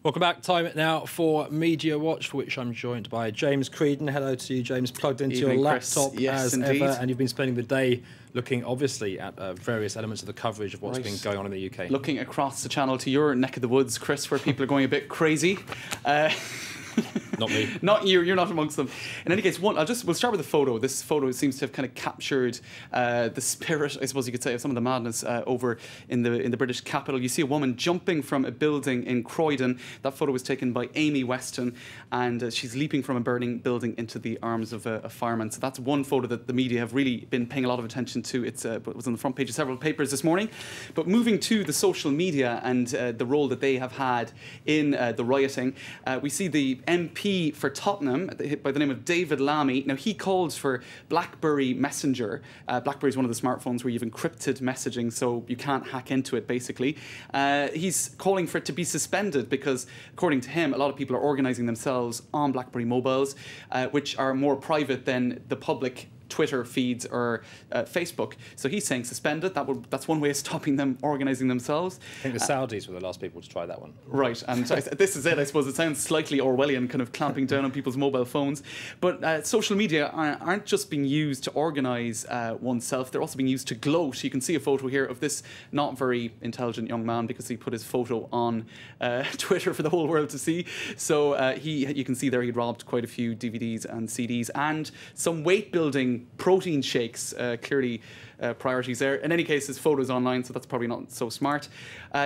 Welcome back. Time now for Media Watch, for which I'm joined by James Creedon. Hello to you, James. Plugged into your laptop as ever, and you've been spending the day looking, obviously, at various elements of the coverage of what's been going on in the UK. Looking across the channel to your neck of the woods, Chris, where people are going a bit crazy. Not me. Not you. You're not amongst them. In any case, we'll start with a photo. This photo seems to have kind of captured the spirit, I suppose you could say, of some of the madness over in the British capital. You see a woman jumping from a building in Croydon. That photo was taken by Amy Weston, and she's leaping from a burning building into the arms of a fireman. So that's one photo that the media have really been paying a lot of attention to. It was on the front page of several papers this morning. But moving to the social media and the role that they have had in the rioting, we see the MP for Tottenham by the name of David Lammy. Now, he called for Blackberry Messenger. Blackberry is one of the smartphones where you've encrypted messaging, so you can't hack into it, basically. He's calling for it to be suspended because, according to him, a lot of people are organising themselves on Blackberry mobiles, which are more private than the public Twitter feeds or Facebook. So he's saying suspend it. That's one way of stopping them organising themselves. I think the Saudis were the last people to try that one. Right, and this is it, I suppose. It sounds slightly Orwellian, kind of clamping down on people's mobile phones. But social media aren't just being used to organise oneself, they're also being used to gloat. You can see a photo here of this not very intelligent young man because he put his photo on Twitter for the whole world to see. So you can see there he'd robbed quite a few DVDs and CDs and some weight-building protein shakes, clearly priorities there. In any case, his photo's online, so that's probably not so smart.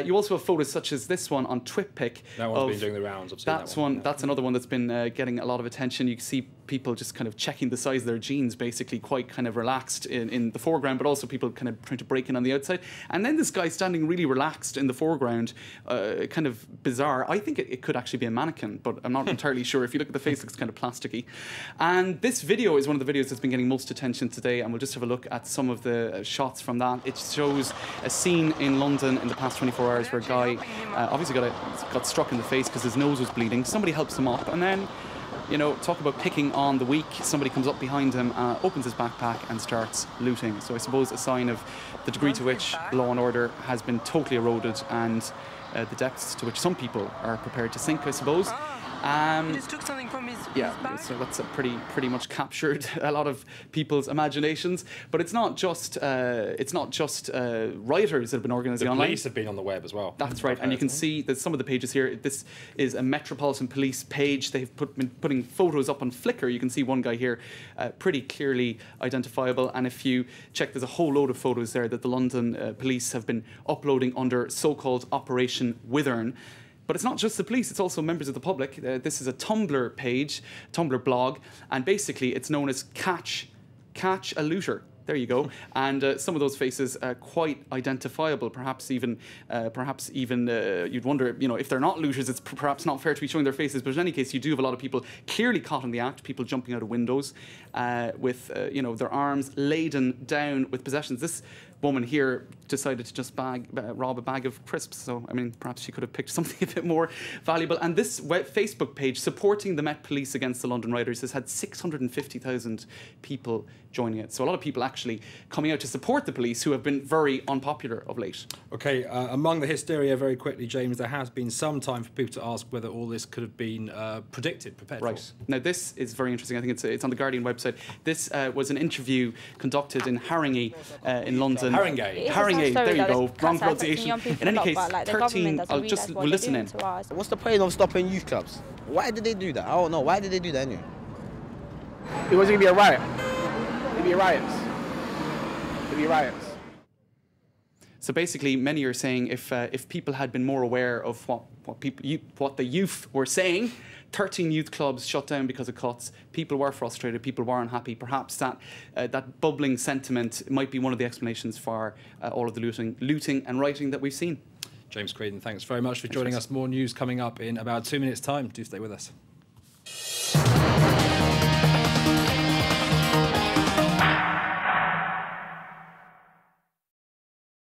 You also have photos such as this one on TwitPic. That one's been doing the rounds. I've seen that one. That's another one that's been getting a lot of attention. You can see people just kind of checking the size of their jeans, basically quite kind of relaxed in the foreground, but also people kind of trying to break in on the outside. And then this guy standing really relaxed in the foreground, kind of bizarre. I think it could actually be a mannequin, but I'm not entirely sure. If you look at the face, it looks kind of plasticky. And this video is one of the videos that's been getting most attention today, and we'll just have a look at some of the shots from that. It shows a scene in London in the past 24 hours where a guy obviously got struck in the face because his nose was bleeding. Somebody helps him up, and then, you know, talk about picking on the weak. Somebody comes up behind him, opens his backpack and starts looting. So I suppose a sign of the degree to which law and order has been totally eroded and the depths to which some people are prepared to sink, I suppose. He just took something from his bag. So that's pretty much captured a lot of people's imaginations. But it's not just rioters that have been organising online. The police have been on the web as well. That's right, and you can see that some of the pages here. This is a Metropolitan Police page. They've been putting photos up on Flickr. You can see one guy here, pretty clearly identifiable. And if you check, there's a whole load of photos there that the London police have been uploading under so-called Operation Withern. But it's not just the police, it's also members of the public. This is a Tumblr page, Tumblr blog, and basically it's known as Catch a Looter. There you go. And some of those faces are quite identifiable. Perhaps even you'd wonder, you know, if they're not looters, it's perhaps not fair to be showing their faces. But in any case, you do have a lot of people clearly caught in the act. People jumping out of windows with you know, their arms laden down with possessions. This woman here decided to just rob a bag of crisps. So, I mean, perhaps she could have picked something a bit more valuable. And this Facebook page supporting the Met Police against the London rioters has had 650,000 people joining it. So a lot of people actually coming out to support the police who have been very unpopular of late. OK, among the hysteria, very quickly, James, there has been some time for people to ask whether all this could have been prepared for. Right. Now, this is very interesting. I think it's on the Guardian website. This was an interview conducted in Haringey in London. Haringey. Haringey, there you go. Wrong pronunciation. In any case, 13, we'll listen in. What's the point of stopping youth clubs? Why did they do that? I don't know. Why did they do that anyway? It wasn't going to be a riot. It'd be riots. It'd be riots. So basically, many are saying if people had been more aware of what the youth were saying, 13 youth clubs shut down because of cuts. People were frustrated. People were unhappy. Perhaps that bubbling sentiment might be one of the explanations for all of the looting and rioting that we've seen. James Creedon, thanks very much for joining us. More news coming up in about 2 minutes' time. Do stay with us.